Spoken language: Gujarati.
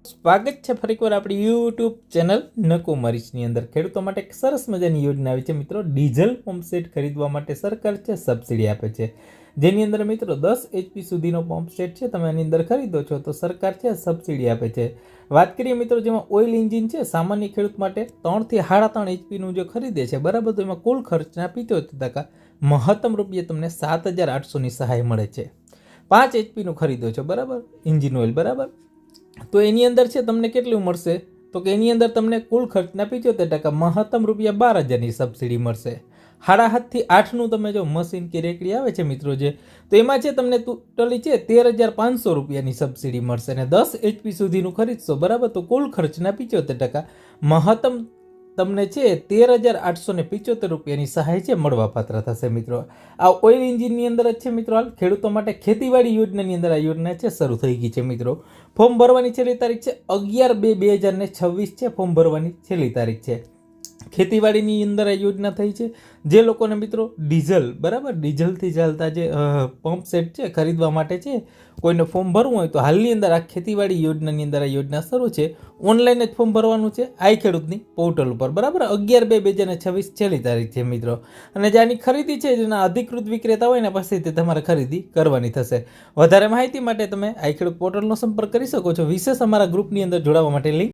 સ્વાગત છે ફરીકવાર આપણી યુટ્યુબ ચેનલ નકુમારીની અંદર ખેડૂતો માટે એક સરસ મજાની યોજના આવી છે મિત્રો। ડીઝલ પંપ સેટ ખરીદવા માટે સરકાર છે સબસિડી આપે છે, જેની અંદર મિત્રો 10 HP સુધીનો પંપ સેટ છે તમે આની અંદર ખરીદો છો તો સરકાર છે સબસિડી આપે છે। વાત કરીએ મિત્રો જેમાં ઓઇલ એન્જિન છે સામાન્ય ખેડૂત માટે 3 થી 3.5 HP નું જો ખરીદે છે બરાબર, તો એમાં કુલ ખર્ચના 75% મહત્તમ રૂપિયા તમને 7,800 ની સહાય મળે છે। 5 HP નું ખરીદો છો બરાબર એન્જિન ઓઇલ બરાબર, તો એની અંદર છે તમને કેટલું મળશે તો કે એની અંદર તમને કુલ ખર્ચના 75% મહત્તમ રૂપિયા 12,000ની સબસિડી મળશે। 7.5 થી 8 નું તમે જો મશીન કે રેકડી આવે છે મિત્રો જે, તો એમાં છે તમને ટોટલી છે 13,500 રૂપિયાની સબસિડી મળશે અને 10 HP સુધીનું ખરીદશો બરાબર, તો કુલ ખર્ચના 75% મહત્તમ તમને છે 13,875 રૂપિયાની સહાય છે મળવાપાત્ર થશે મિત્રો। આ ઓઇલ એન્જિનની અંદર જ છે મિત્રો હાલ ખેડૂતો માટે ખેતીવાડી યોજનાની અંદર આ યોજના છે શરૂ થઈ ગઈ છે મિત્રો। ફોર્મ ભરવાની છેલ્લી તારીખ છે 11/2/2026 છે ફોર્મ ભરવાની છેલ્લી તારીખ છે। ખેતીવાડીની અંદર આ યોજના થઈ છે। જે લોકોને મિત્રો ડીઝલ બરાબર ડીઝલથી ચાલતા જે પંપ સેટ છે ખરીદવા માટે છે, કોઈને ફોર્મ ભરવું હોય તો હાલની અંદર આ ખેતીવાડી યોજનાની અંદર આ યોજના શરૂ છે। ઓનલાઈન જ ફોર્મ ભરવાનું છે આઈ ખેડૂતની પોર્ટલ ઉપર બરાબર। 11/2/2026 છેલ્લી તારીખ છે મિત્રો। અને જે આની ખરીદી છે જેના અધિકૃત વિક્રેતા હોય એના પાસેથી તમારે ખરીદી કરવાની થશે। વધારે માહિતી માટે તમે આઈ ખેડૂત પોર્ટલનો સંપર્ક કરી શકો છો। વિશેષ અમારા ગ્રુપની અંદર જોડાવા માટે લિંક